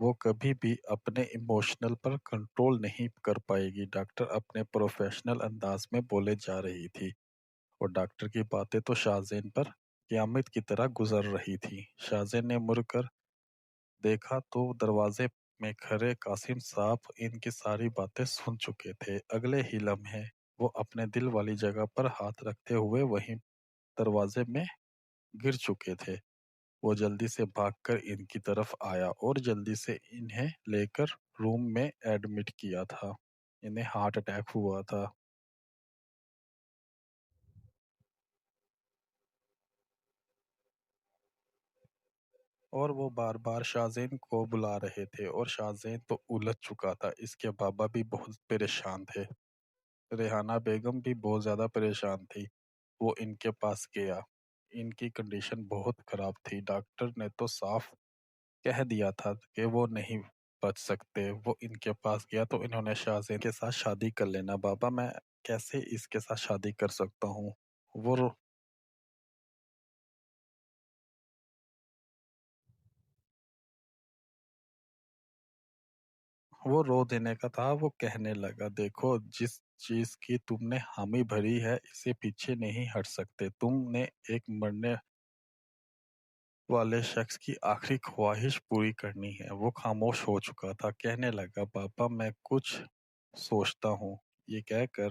وہ کبھی بھی اپنے ایموشنل پر کنٹرول نہیں کر پائے گی، ڈاکٹر اپنے پروفیشنل انداز میں بولے جا رہی تھی، اور ڈاکٹر کی باتیں تو شاہزین پر قیامت کی طرح گزر رہی تھی۔ شاہزین نے مڑ کر دیکھا تو دروازے میں کھڑے قاسم صاحب ان کی ساری باتیں سن چکے تھے۔ اگلے ہی لمحے وہ اپنے دل والی جگہ پر ہاتھ رکھتے ہوئے وہیں دروازے میں گر چکے تھے۔ وہ جلدی سے بھاگ کر ان کی طرف آیا اور جلدی سے انہیں لے کر روم میں ایڈمٹ کیا تھا۔ انہیں ہارٹ اٹیک ہوا تھا۔ اور وہ بار بار شاہزین کو بلا رہے تھے، اور شاہزین تو الجھ چکا تھا۔ اس کے بابا بھی بہت پریشان تھے، ریحانہ بیگم بھی بہت زیادہ پریشان تھی۔ وہ ان کے پاس گیا۔ ان کی کنڈیشن بہت خراب تھی، ڈاکٹر نے تو صاف کہہ دیا تھا کہ وہ نہیں بچ سکتے۔ وہ ان کے پاس گیا تو انہوں نے شاہزین کے ساتھ شادی کر لینا۔ بابا میں کیسے اس کے ساتھ شادی کر سکتا ہوں؟ وہ رو وہ رو دینے کا تھا۔ وہ کہنے لگا، دیکھو جس چیز کی تم نے حامی بھری ہے اسے پیچھے نہیں ہٹ سکتے۔ تم نے ایک مرنے والے شخص کی آخری خواہش پوری کرنی ہے۔ وہ خاموش ہو چکا تھا، کہنے لگا، بابا میں کچھ سوچتا ہوں۔ یہ کہہ کر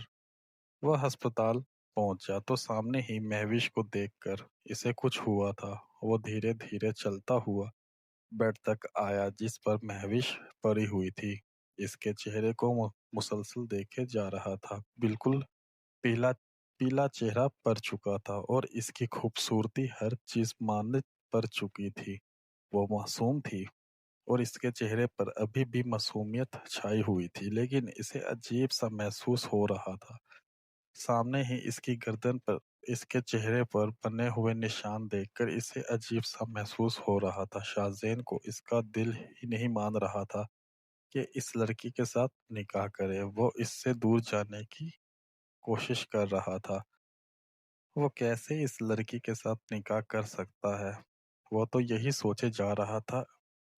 وہ ہسپتال پہنچا تو سامنے ہی مہوش کو دیکھ کر اسے کچھ ہوا تھا۔ وہ دھیرے دھیرے چلتا ہوا بیڈ تک آیا جس پر مہوش پڑی ہوئی تھی۔ اس کے چہرے کو مسلسل دیکھے جا رہا تھا، بالکل پیلا پیلا چہرہ پڑ چکا تھا، اور اس کی خوبصورتی ہر چیز ماند پڑ چکی تھی۔ وہ معصوم تھی، اور اس کے چہرے پر ابھی بھی معصومیت چھائی ہوئی تھی، لیکن اسے عجیب سا محسوس ہو رہا تھا۔ سامنے ہی اس کی گردن پر اس کے چہرے پر بنے ہوئے نشان دیکھ کر اسے عجیب سا محسوس ہو رہا تھا۔ شاہزین کو اس کا دل ہی نہیں مان رہا تھا کہ اس لڑکی کے ساتھ نکاح کرے۔ وہ اس سے دور جانے کی کوشش کر رہا تھا۔ وہ کیسے اس لڑکی کے ساتھ نکاح کر سکتا ہے؟ وہ تو یہی سوچے جا رہا تھا۔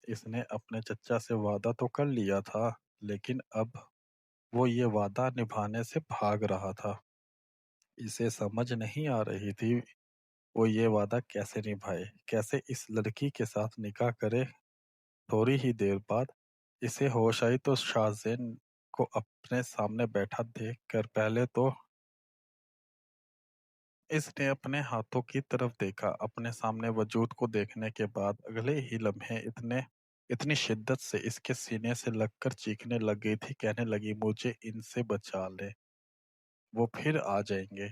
اس نے اپنے چچا سے وعدہ تو کر لیا تھا، لیکن اب وہ یہ وعدہ نبھانے سے بھاگ رہا تھا۔ اسے سمجھ نہیں آ رہی تھی وہ یہ وعدہ کیسے نبھائے، کیسے اس لڑکی کے ساتھ نکاح کرے۔ تھوڑی ہی دیر بعد اسے ہوش آئی تو شاہزین کو اپنے سامنے بیٹھا دیکھ کر پہلے تو اس نے اپنے ہاتھوں کی طرف دیکھا۔ اپنے سامنے وجود کو دیکھنے کے بعد اگلے ہی لمحے اتنی شدت سے اس کے سینے سے لگ کر چیخنے لگ گئی تھی، کہنے لگی، مجھے ان سے بچا لے، وہ پھر آ جائیں گے۔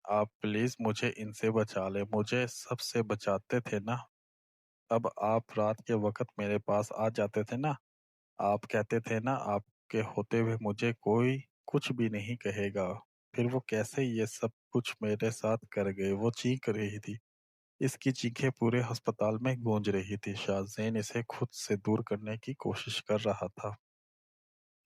آپ پلیز مجھے ان سے بچا لے، مجھے سب سے بچاتے تھے نا۔ اب آپ رات کے وقت میرے پاس آ جاتے تھے نا۔ آپ کہتے تھے نا آپ کے ہوتے ہوئے مجھے کوئی کچھ بھی نہیں کہے گا۔ پھر وہ کیسے یہ سب کچھ میرے ساتھ کر گئے؟ وہ چیخ رہی تھی۔ اس کی چیخیں پورے ہسپتال میں گونج رہی تھی۔ شاہزین اسے خود سے دور کرنے کی کوشش کر رہا تھا۔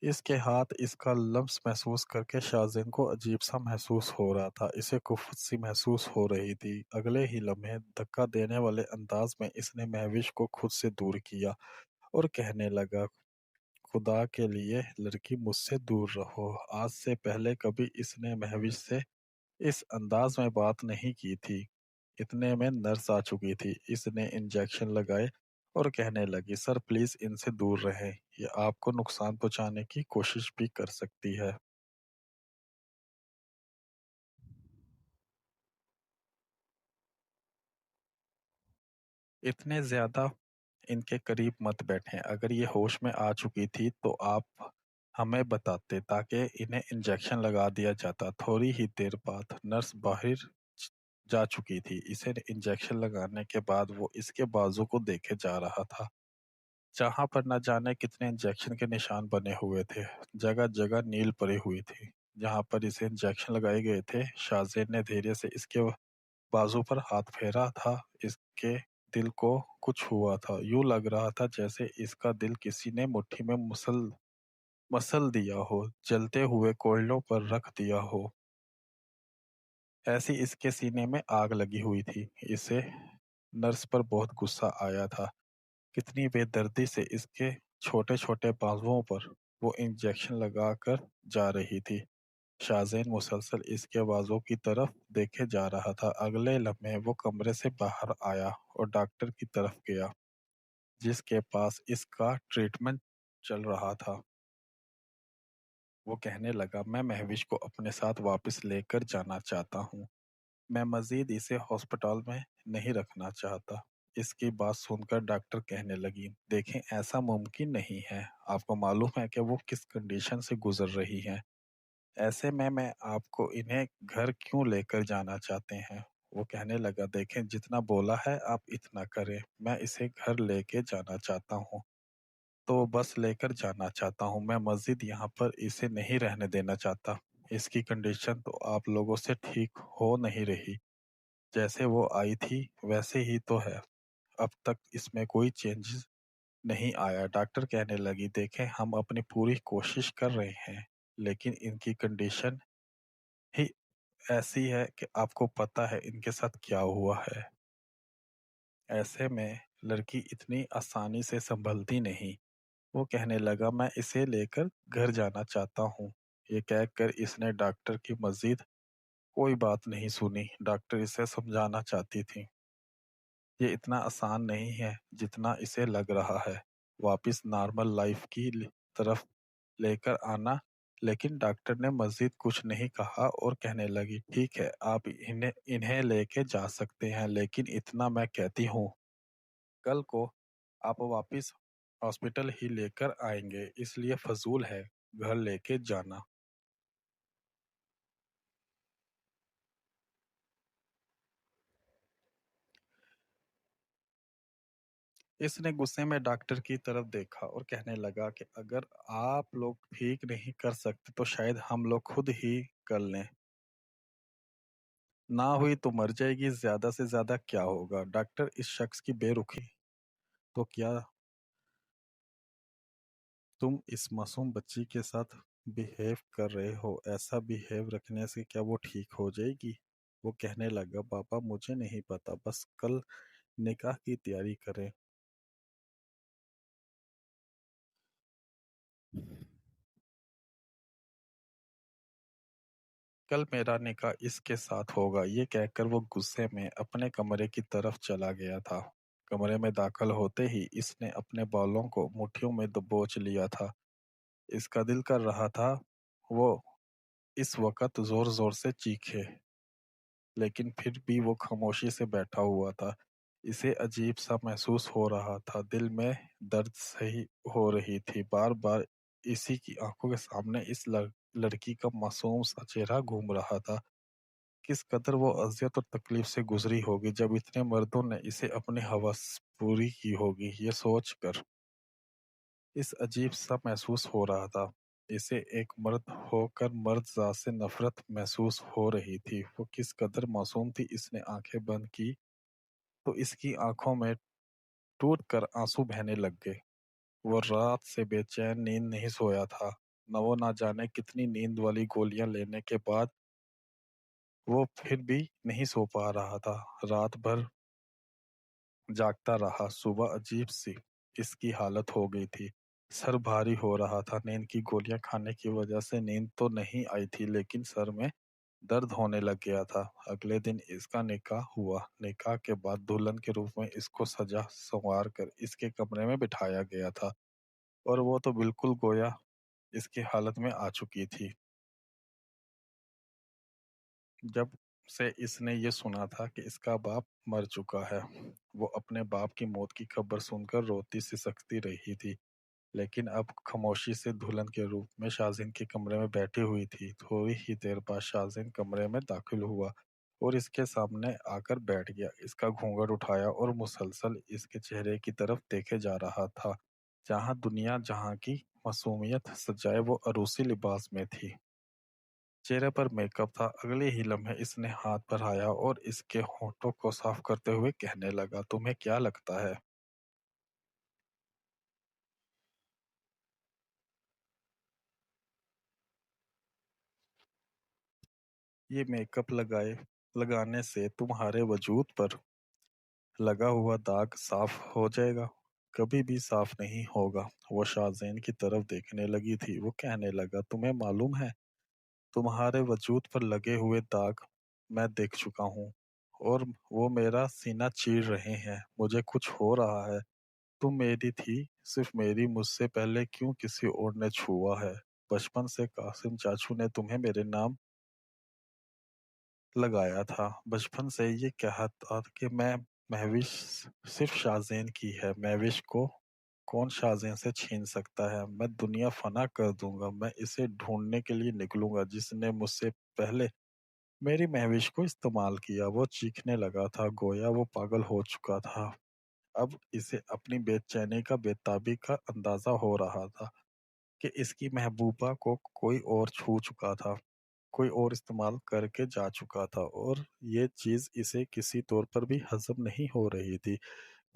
اس کے ہاتھ اس کا لمس محسوس کر کے شاہزین کو عجیب سا محسوس ہو رہا تھا۔ اسے کفت سی محسوس ہو رہی تھی۔ اگلے ہی لمحے دھکا دینے والے انداز میں اس نے مہوش کو خود سے دور کیا اور کہنے لگا، خدا کے لیے لڑکی مجھ سے دور رہو۔ آج سے پہلے کبھی اس نے مہوش سے اس انداز میں بات نہیں کی تھی۔ اتنے میں نرس آ چکی تھی۔ اس نے انجیکشن لگائے اور کہنے لگی، سر پلیز ان سے دور رہیں، یہ آپ کو نقصان پہنچانے کی کوشش بھی کر سکتی ہے۔ اتنے زیادہ ان کے قریب مت بیٹھیں۔ اگر یہ ہوش میں آ چکی تھی تو آپ ہمیں بتاتے تاکہ انہیں انجیکشن لگا دیا جاتا۔ تھوڑی ہی دیر بعد نرس باہر جا چکی تھی۔ اسے انجیکشن لگانے کے بعد وہ اس کے بازو کو دیکھے جا رہا تھا، جہاں پر نہ جانے کتنے انجیکشن کے نشان بنے ہوئے تھے۔ جگہ جگہ نیل پڑی ہوئی تھی جہاں پر اسے انجیکشن لگائے گئے تھے۔ شاہزین نے دھیرے سے اس کے بازو پر ہاتھ پھیرا تھا۔ اس کے دل کو کچھ ہوا تھا، یوں لگ رہا تھا جیسے اس کا دل کسی نے مٹھی میں مسل دیا ہو، جلتے ہوئے کوئلوں پر رکھ دیا ہو۔ ایسی اس کے سینے میں آگ لگی ہوئی تھی۔ اسے نرس پر بہت غصہ آیا تھا۔ کتنی بے دردی سے اس کے چھوٹے چھوٹے بازوؤں پر وہ انجیکشن لگا کر جا رہی تھی۔ شاہزین مسلسل اس کے بازو کی طرف دیکھے جا رہا تھا۔ اگلے لمحے وہ کمرے سے باہر آیا اور ڈاکٹر کی طرف گیا جس کے پاس اس کا ٹریٹمنٹ چل رہا تھا۔ وہ کہنے لگا، میں مہوش کو اپنے ساتھ واپس لے کر جانا چاہتا ہوں۔ میں مزید اسے ہسپتال میں نہیں رکھنا چاہتا۔ اس کی بات سن کر ڈاکٹر کہنے لگی، دیکھیں ایسا ممکن نہیں ہے۔ آپ کو معلوم ہے کہ وہ کس کنڈیشن سے گزر رہی ہیں۔ ایسے میں آپ کو انہیں گھر کیوں لے کر جانا چاہتے ہیں؟ وہ کہنے لگا، دیکھیں جتنا بولا ہے آپ اتنا کریں۔ میں اسے گھر لے کے جانا چاہتا ہوں تو بس لے کر جانا چاہتا ہوں۔ میں مزید یہاں پر اسے نہیں رہنے دینا چاہتا۔ اس کی کنڈیشن تو آپ لوگوں سے ٹھیک ہو نہیں رہی۔ جیسے وہ آئی تھی ویسے ہی تو ہے۔ اب تک اس میں کوئی چینجز نہیں آیا۔ ڈاکٹر کہنے لگی، دیکھیں ہم اپنی پوری کوشش کر رہے ہیں لیکن ان کی کنڈیشن ہی ایسی ہے کہ آپ کو پتہ ہے ان کے ساتھ کیا ہوا ہے۔ ایسے میں لڑکی اتنی آسانی سے سنبھلتی نہیں۔ وہ کہنے لگا، میں اسے لے کر گھر جانا چاہتا ہوں۔ یہ کہہ کر اس نے ڈاکٹر کی مزید کوئی بات نہیں سنی۔ ڈاکٹر اسے سمجھانا چاہتی تھی، یہ اتنا آسان نہیں ہے جتنا اسے لگ رہا ہے، واپس نارمل لائف کی طرف لے کر آنا۔ لیکن ڈاکٹر نے مزید کچھ نہیں کہا اور کہنے لگی، ٹھیک ہے آپ انہیں لے کے جا سکتے ہیں لیکن اتنا میں کہتی ہوں کل کو آپ واپس ہاسپٹل ہی لے کر آئیں گے، اس لیے فضول ہے گھر لے کے جانا۔ اس نے غصے میں ڈاکٹر کی طرف دیکھا اور کہنے لگا کہ اگر آپ لوگ ٹھیک نہیں کر سکتے تو شاید ہم لوگ خود ہی کر لیں۔ نہ ہوئی تو مر جائے گی، زیادہ سے زیادہ کیا ہوگا؟ ڈاکٹر اس شخص کی بے رخی تو کیا تم اس معصوم بچی کے ساتھ بیہیو کر رہے ہو؟ ایسا بیہیو رکھنے سے کیا وہ ٹھیک ہو جائے گی؟ وہ کہنے لگا، بابا مجھے نہیں پتا، بس کل نکاح کی تیاری کریں۔ کل میرا نکاح اس کے ساتھ ہوگا۔ یہ کہہ کر وہ غصے میں اپنے کمرے کی طرف چلا گیا تھا۔ کمرے میں داخل ہوتے ہی اس نے اپنے بالوں کو مٹھیوں میں دبوچ لیا تھا۔ اس کا دل کر رہا تھا وہ اس وقت زور زور سے چیخے، لیکن پھر بھی وہ خاموشی سے بیٹھا ہوا تھا۔ اسے عجیب سا محسوس ہو رہا تھا، دل میں درد سہی ہو رہی تھی۔ بار بار اسی کی آنکھوں کے سامنے اس لڑکی کا معصوم سا چہرہ گھوم رہا تھا۔ کس قدر وہ اذیت اور تکلیف سے گزری ہوگی جب اتنے مردوں نے اسے اپنی ہوس پوری کی ہوگی۔ یہ سوچ کر اس عجیب سا محسوس ہو رہا تھا۔ اسے ایک مرد ہو کر مرد ذات سے نفرت محسوس ہو رہی تھی۔ وہ کس قدر معصوم تھی۔ اس نے آنکھیں بند کی تو اس کی آنکھوں میں ٹوٹ کر آنسو بہنے لگ گئے۔ وہ رات سے بے چین نیند نہیں سویا تھا۔ وہ نہ جانے کتنی نیند والی گولیاں لینے کے بعد وہ پھر بھی نہیں سو پا رہا تھا۔ رات بھر جاگتا رہا۔ صبح عجیب سی اس کی حالت ہو گئی تھی۔ سر بھاری ہو رہا تھا۔ نیند کی گولیاں کھانے کی وجہ سے نیند تو نہیں آئی تھی لیکن سر میں درد ہونے لگ گیا تھا۔ اگلے دن اس کا نکاح ہوا۔ نکاح کے بعد دلہن کے روپ میں اس کو سجا سنوار کر اس کے کمرے میں بٹھایا گیا تھا اور وہ تو بالکل گویا اس کی حالت میں آ چکی تھی۔ جب سے اس نے یہ سنا تھا کہ اس کا باپ مر چکا ہے، وہ اپنے باپ کی موت کی خبر سن کر روتی سسکتی رہی تھی، لیکن اب خاموشی سے دلہن کے روپ میں شاہزین کے کمرے میں بیٹھی ہوئی تھی۔ تھوڑی ہی دیر بعد شاہزین کمرے میں داخل ہوا اور اس کے سامنے آ کر بیٹھ گیا۔ اس کا گھونگھٹ اٹھایا اور مسلسل اس کے چہرے کی طرف دیکھے جا رہا تھا جہاں دنیا جہاں کی معصومیت سجائے وہ عروسی لباس میں تھی۔ چہرے پر میک اپ تھا۔ اگلے ہی لمحے اس نے ہاتھ بڑھایا اور اس کے ہونٹوں کو صاف کرتے ہوئے کہنے لگا، تمہیں کیا لگتا ہے یہ میک اپ لگانے سے تمہارے وجود پر لگا ہوا داغ صاف ہو جائے گا؟ کبھی بھی صاف نہیں ہوگا۔ وہ شاہزین کی طرف دیکھنے لگی تھی۔ وہ کہنے لگا، تمہیں معلوم ہے تمہارے وجود پر لگے ہوئے داغ میں دیکھ چکا ہوں، اور وہ میرا سینہ چیر رہے ہیں۔ مجھے کچھ ہو رہا ہے۔ تم میری تھی، صرف میری، مجھ سے پہلے کیوں کسی اور نے چھوا ہے؟ بچپن سے قاسم چاچو نے تمہیں میرے نام لگایا تھا۔ بچپن سے یہ کہا تھا کہ میں مہوش صرف شاہزین کی ہے۔ مہوش کو کون شاہزین سے چھین سکتا ہے؟ میں دنیا فنا کر دوں گا۔ میں اسے ڈھونڈنے کے لیے نکلوں گا جس نے مجھ سے پہلے میری مہوش کو استعمال کیا۔ وہ چیخنے لگا تھا، گویا وہ پاگل ہو چکا تھا۔ اب اسے اپنی بے چینی کا، بے تابی کا اندازہ ہو رہا تھا کہ اس کی محبوبہ کو کوئی اور چھو چکا تھا، کوئی اور استعمال کر کے جا چکا تھا، اور یہ چیز اسے کسی طور پر بھی ہضم نہیں ہو رہی تھی،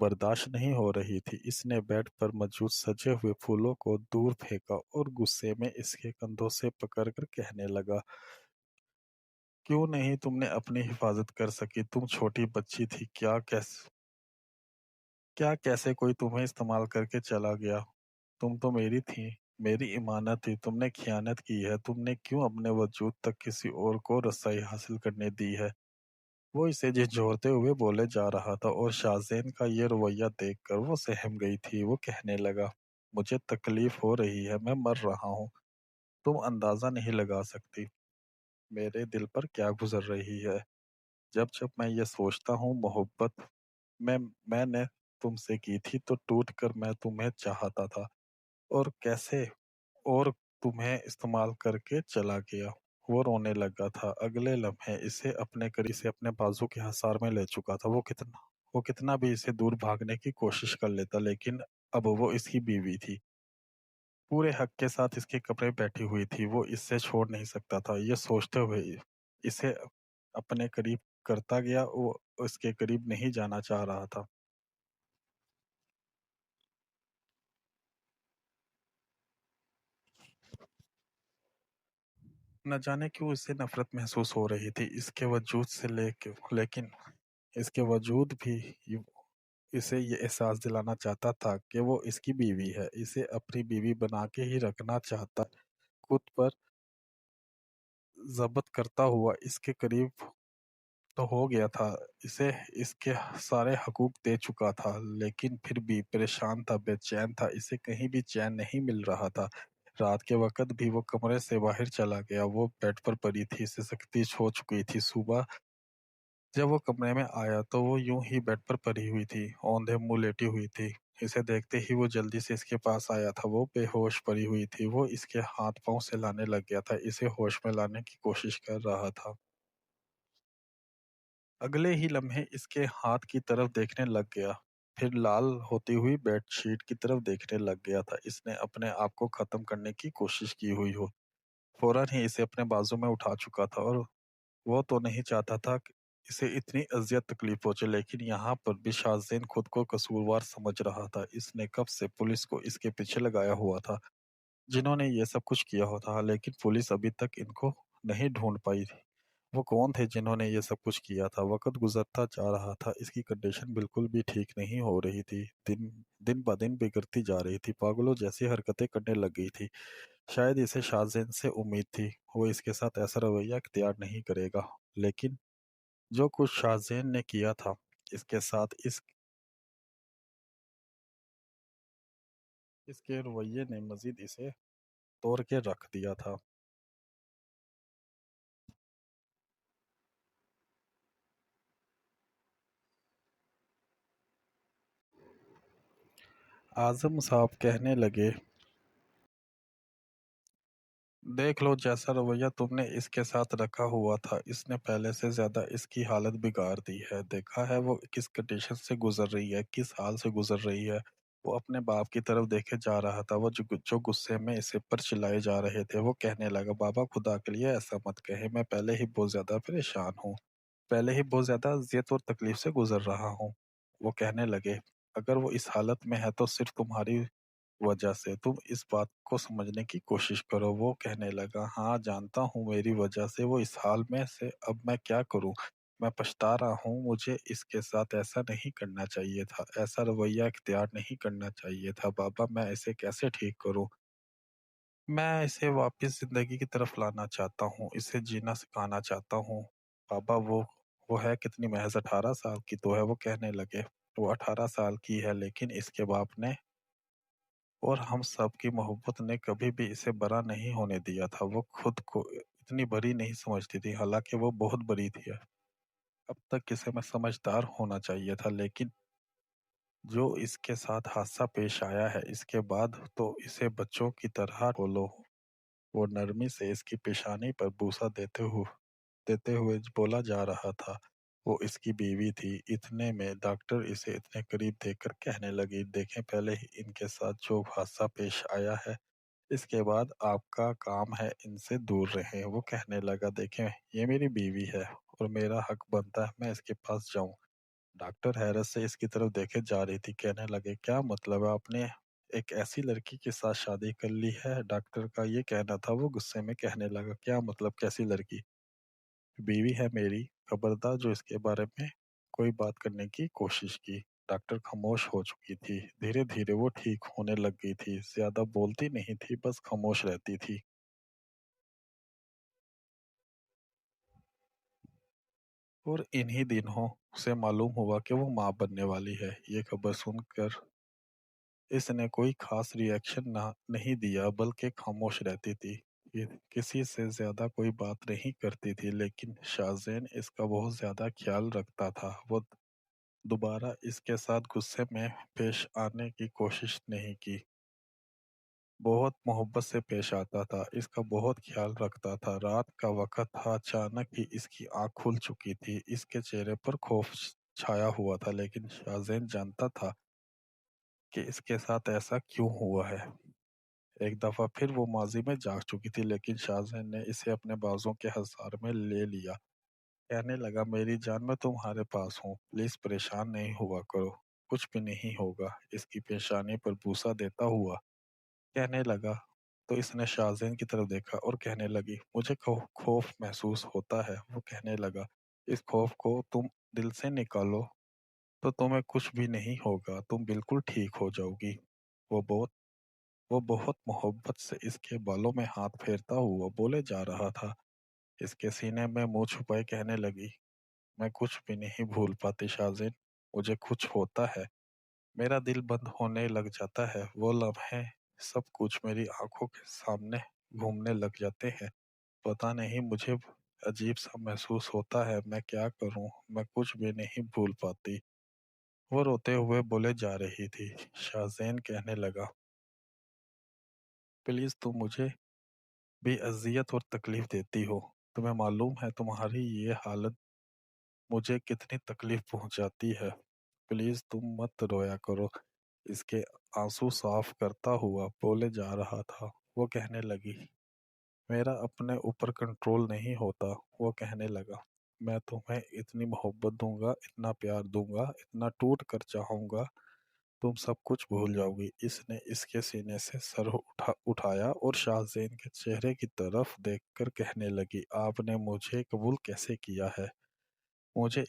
برداشت نہیں ہو رہی تھی۔ اس نے بیڈ پر موجود سجے ہوئے پھولوں کو دور پھینکا اور غصے میں اس کے کندھوں سے پکڑ کر کہنے لگا، کیوں نہیں تم نے اپنی حفاظت کر سکی؟ تم چھوٹی بچی تھی، کیا کیسے کوئی تمہیں استعمال کر کے چلا گیا؟ تم تو میری تھی، میری امانت تھی، تم نے خیانت کی ہے۔ تم نے کیوں اپنے وجود تک کسی اور کو رسائی حاصل کرنے دی ہے؟ وہ اسے جھنجھوڑتے ہوئے بولے جا رہا تھا، اور شاہزین کا یہ رویہ دیکھ کر وہ سہم گئی تھی۔ وہ کہنے لگا، مجھے تکلیف ہو رہی ہے، میں مر رہا ہوں۔ تم اندازہ نہیں لگا سکتی میرے دل پر کیا گزر رہی ہے۔ جب جب میں یہ سوچتا ہوں محبت میں نے تم سے کی تھی تو ٹوٹ کر میں تمہیں چاہتا تھا، اور کیسے اور تمہیں استعمال کر کے چلا گیا۔ وہ رونے لگا تھا۔ اگلے لمحے اسے اپنے قریب سے اپنے بازو کے حصار میں لے چکا تھا۔ وہ کتنا بھی اسے دور بھاگنے کی کوشش کر لیتا، لیکن اب وہ اس کی بیوی تھی، پورے حق کے ساتھ اس کے کمرے بیٹھی ہوئی تھی۔ وہ اس سے چھوڑ نہیں سکتا تھا۔ یہ سوچتے ہوئے اسے اپنے قریب کرتا گیا۔ وہ اس کے قریب نہیں جانا چاہ رہا تھا۔ نہ جانے کیوں اسے نفرت محسوس ہو رہی تھی اس کے وجود سے، لیکن اس کے وجود بھی اسے یہ احساس دلانا چاہتا تھا کہ وہ اس کی بیوی ہے، اسے اپنی بیوی بنا کے ہی رکھنا چاہتا۔ خود پر ضبط کرتا ہوا اس کے قریب تو ہو گیا تھا، اسے اس کے سارے حقوق دے چکا تھا، لیکن پھر بھی پریشان تھا، بے چین تھا، اسے کہیں بھی چین نہیں مل رہا تھا۔ رات کے وقت بھی وہ کمرے سے باہر چلا گیا۔ وہ بیڈ پر پڑی تھی، اسے سختی ہو چکی تھی۔ صبح جب وہ کمرے میں آیا تو وہ یوں ہی بیڈ پر پڑی ہوئی تھی، اوندھے منہ لیٹی ہوئی تھی۔ اسے دیکھتے ہی وہ جلدی سے اس کے پاس آیا تھا۔ وہ بے ہوش پڑی ہوئی تھی۔ وہ اس کے ہاتھ پاؤں سے لانے لگ گیا تھا، اسے ہوش میں لانے کی کوشش کر رہا تھا۔ اگلے ہی لمحے اس کے ہاتھ کی طرف دیکھنے لگ گیا، پھر لال ہوتی ہوئی بیڈ شیٹ کی طرف دیکھنے لگ گیا تھا۔ اس نے اپنے آپ کو ختم کرنے کی کوشش کی ہوئی ہو، فوراً ہی اسے اپنے بازو میں اٹھا چکا تھا، اور وہ تو نہیں چاہتا تھا کہ اسے اتنی اذیت تکلیف پہنچے، لیکن یہاں پر بھی شاہزین خود کو قصوروار سمجھ رہا تھا۔ اس نے کب سے پولیس کو اس کے پیچھے لگایا ہوا تھا، جنہوں نے یہ سب کچھ کیا ہوتا، لیکن پولیس ابھی تک ان کو نہیں ڈھونڈ پائی تھی۔ وہ کون تھے جنہوں نے یہ سب کچھ کیا تھا؟ وقت گزرتا جا رہا تھا، اس کی کنڈیشن بالکل بھی ٹھیک نہیں ہو رہی تھی، دن بہ دن بگڑتی جا رہی تھی، پاگلوں جیسی حرکتیں کرنے لگ گئی تھی۔ شاید اسے شاہزین سے امید تھی وہ اس کے ساتھ ایسا رویہ اختیار نہیں کرے گا، لیکن جو کچھ شاہزین نے کیا تھا اس کے ساتھ، اس کے رویے نے مزید اسے توڑ کے رکھ دیا تھا۔ اعظم صاحب کہنے لگے، دیکھ لو جیسا رویہ تم نے اس کے ساتھ رکھا ہوا تھا، اس نے پہلے سے زیادہ اس کی حالت بگاڑ دی ہے۔ دیکھا ہے وہ کس کنڈیشن سے گزر رہی ہے، کس حال سے گزر رہی ہے۔ وہ اپنے باپ کی طرف دیکھے جا رہا تھا، وہ جو غصے میں اسے پر چلائے جا رہے تھے۔ وہ کہنے لگا، بابا خدا کے لیے ایسا مت کہے، میں پہلے ہی بہت زیادہ پریشان ہوں، پہلے ہی بہت زیادہ اذیت اور تکلیف سے گزر رہا ہوں۔ وہ کہنے لگے، اگر وہ اس حالت میں ہے تو صرف تمہاری وجہ سے، تم اس بات کو سمجھنے کی کوشش کرو۔ وہ کہنے لگا، ہاں جانتا ہوں میری وجہ سے وہ اس حال میں سے، اب میں کیا کروں؟ میں پچھتا رہا ہوں، مجھے اس کے ساتھ ایسا نہیں کرنا چاہیے تھا، ایسا رویہ اختیار نہیں کرنا چاہیے تھا۔ بابا میں اسے کیسے ٹھیک کروں؟ میں اسے واپس زندگی کی طرف لانا چاہتا ہوں، اسے جینا سکھانا چاہتا ہوں۔ بابا وہ ہے کتنی، محض 18 سال کی تو ہے۔ وہ کہنے لگے، وہ 18 سال کی ہے، لیکن اس کے باپ نے اور ہم سب کی محبت نے کبھی بھی اسے برا نہیں ہونے دیا تھا۔ وہ خود کو اتنی بری نہیں سمجھتی تھی، حالانکہ وہ بہت بری تھی۔ اب تک اسے میں سمجھدار ہونا چاہیے تھا، لیکن جو اس کے ساتھ حادثہ پیش آیا ہے، اس کے بعد تو اسے بچوں کی طرح بولو۔ وہ نرمی سے اس کی پیشانی پر بوسہ دیتے ہوئے بولا جا رہا تھا۔ وہ اس کی بیوی تھی۔ اتنے میں ڈاکٹر اسے اتنے قریب دیکھ کر کہنے لگی، دیکھیں پہلے ہی ان کے ساتھ جو حادثہ پیش آیا ہے، اس کے بعد آپ کا کام ہے ان سے دور رہیں۔ وہ کہنے لگا، دیکھیں یہ میری بیوی ہے اور میرا حق بنتا ہے میں اس کے پاس جاؤں۔ ڈاکٹر حیرت سے اس کی طرف دیکھے جا رہی تھی۔ کہنے لگے، کیا مطلب ہے؟ آپ نے ایک ایسی لڑکی کے ساتھ شادی کر لی ہے؟ ڈاکٹر کا یہ کہنا تھا۔ وہ غصے میں کہنے لگا، کیا مطلب کیسی لڑکی؟ بیوی ہے میری۔ خبردار جو اس کے بارے میں کوئی بات کرنے کی کوشش کی۔ ڈاکٹر خاموش ہو چکی تھی۔ دھیرے دھیرے وہ ٹھیک ہونے لگ گئی تھی، زیادہ بولتی نہیں تھی، بس خاموش رہتی تھی۔ اور انہی دنوں اسے معلوم ہوا کہ وہ ماں بننے والی ہے۔ یہ خبر سن کر اس نے کوئی خاص ری ایکشن نہیں دیا، بلکہ خاموش رہتی تھی۔ یہ کسی سے زیادہ کوئی بات نہیں کرتی تھی، لیکن شاہزین اس کا بہت زیادہ خیال رکھتا تھا۔ وہ دوبارہ اس کے ساتھ غصے میں پیش آنے کی کوشش نہیں کی، بہت محبت سے پیش آتا تھا، اس کا بہت خیال رکھتا تھا۔ رات کا وقت تھا، اچانک ہی اس کی آنکھ کھل چکی تھی۔ اس کے چہرے پر خوف چھایا ہوا تھا، لیکن شاہزین جانتا تھا کہ اس کے ساتھ ایسا کیوں ہوا ہے۔ ایک دفعہ پھر وہ ماضی میں جاگ چکی تھی، لیکن شاہزین نے اسے اپنے بازوں کے حصار میں لے لیا۔ کہنے لگا، میری جان میں تمہارے پاس ہوں، پلیز پریشان نہیں ہوا کرو، کچھ بھی نہیں ہوگا۔ اس کی پیشانی پر بوسہ دیتا ہوا کہنے لگا۔ تو اس نے شاہزین کی طرف دیکھا اور کہنے لگی، مجھے خوف محسوس ہوتا ہے۔ وہ کہنے لگا، اس خوف کو تم دل سے نکالو تو تمہیں کچھ بھی نہیں ہوگا، تم بالکل ٹھیک ہو جاؤ گی۔ وہ بہت محبت سے اس کے بالوں میں ہاتھ پھیرتا ہوا بولے جا رہا تھا۔ اس کے سینے میں منہ چھپائے کہنے لگی، میں کچھ بھی نہیں بھول پاتی شاہزین، مجھے کچھ ہوتا ہے، میرا دل بند ہونے لگ جاتا ہے، وہ لمحے سب کچھ میری آنکھوں کے سامنے گھومنے لگ جاتے ہیں، پتہ نہیں مجھے عجیب سا محسوس ہوتا ہے، میں کیا کروں، میں کچھ بھی نہیں بھول پاتی۔ وہ روتے ہوئے بولے جا رہی تھی۔ شاہزین کہنے لگا، پلیز تم مجھے بھی اذیت اور تکلیف دیتی ہو، تمہیں معلوم ہے تمہاری یہ حالت مجھے کتنی تکلیف پہنچاتی ہے، پلیز تم مت رویا کرو۔ اس کے آنسو صاف کرتا ہوا بولے جا رہا تھا۔ وہ کہنے لگی، میرا اپنے اوپر کنٹرول نہیں ہوتا۔ وہ کہنے لگا، میں تمہیں اتنی محبت دوں گا، اتنا پیار دوں گا، اتنا ٹوٹ کر چاہوں گا، تم سب کچھ بھول جاؤ گی۔ اس نے اس کے سینے سے سر اٹھایا اور شاہزین کے چہرے کی طرف دیکھ کر کہنے لگی، آپ نے مجھے قبول کیسے کیا ہے؟ مجھے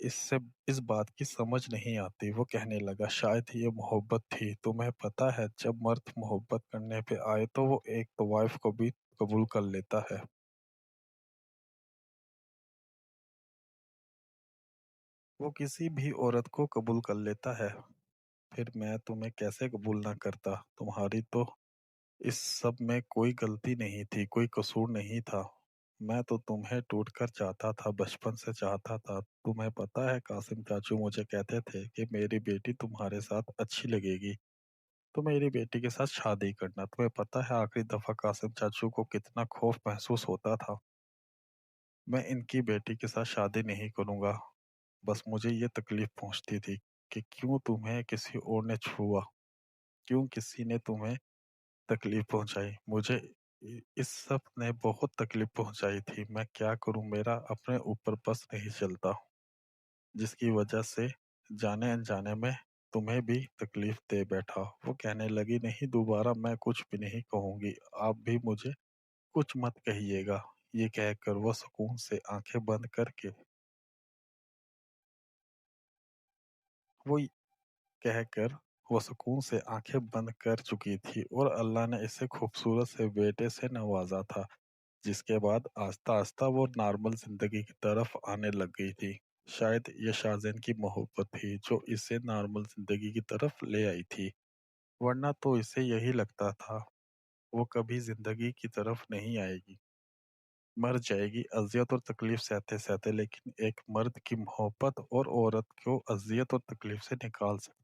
اس بات کی سمجھ نہیں آتی۔ وہ کہنے لگا، شاید یہ محبت تھی، تمہیں پتہ ہے جب مرد محبت کرنے پہ آئے تو وہ ایک تو وائف کو بھی قبول کر لیتا ہے۔ وہ کسی بھی عورت کو قبول کر لیتا ہے، پھر میں تمہیں کیسے قبول نہ کرتا؟ تمہاری تو اس سب میں کوئی غلطی نہیں تھی، کوئی قصور نہیں تھا، میں تو تمہیں ٹوٹ کر چاہتا تھا، بچپن سے چاہتا تھا۔ تمہیں پتہ ہے قاسم چاچو مجھے کہتے تھے کہ میری بیٹی تمہارے ساتھ اچھی لگے گی تو میری بیٹی کے ساتھ شادی کرنا۔ تمہیں پتہ ہے آخری دفعہ قاسم چاچو کو کتنا خوف محسوس ہوتا تھا۔ میں ان کی بیٹی کے ساتھ شادی نہیں کروں گا، بس مجھے یہ تکلیف پہنچتی تھی کہ کیوں تمہیں کسی اور نے چھوا، کیوں کسی نے تمہیں تکلیف پہنچائی۔ مجھے اس سب نے بہت تکلیف پہنچائی تھی، میں کیا کروں، میرا اپنے اوپر بس نہیں چلتا، جس کی وجہ سے جانے انجانے میں تمہیں بھی تکلیف دے بیٹھا۔ وہ کہنے لگی، نہیں دوبارہ میں کچھ بھی نہیں کہوں گی، آپ بھی مجھے کچھ مت کہیے گا۔ یہ کہہ کر وہ سکون سے آنکھیں بند کر کے وہ کہہ کر وہ سکون سے آنکھیں بند کر چکی تھی اور اللہ نے اسے خوبصورت سے بیٹے سے نوازا تھا، جس کے بعد آہستہ آہستہ وہ نارمل زندگی کی طرف آنے لگ گئی تھی۔ شاید یہ شاہزین کی محبت تھی جو اسے نارمل زندگی کی طرف لے آئی تھی، ورنہ تو اسے یہی لگتا تھا وہ کبھی زندگی کی طرف نہیں آئے گی، مر جائے گی اذیت اور تکلیف سہتے سہتے، لیکن ایک مرد کی محبت اور عورت کو اذیت اور تکلیف سے نکال سکتی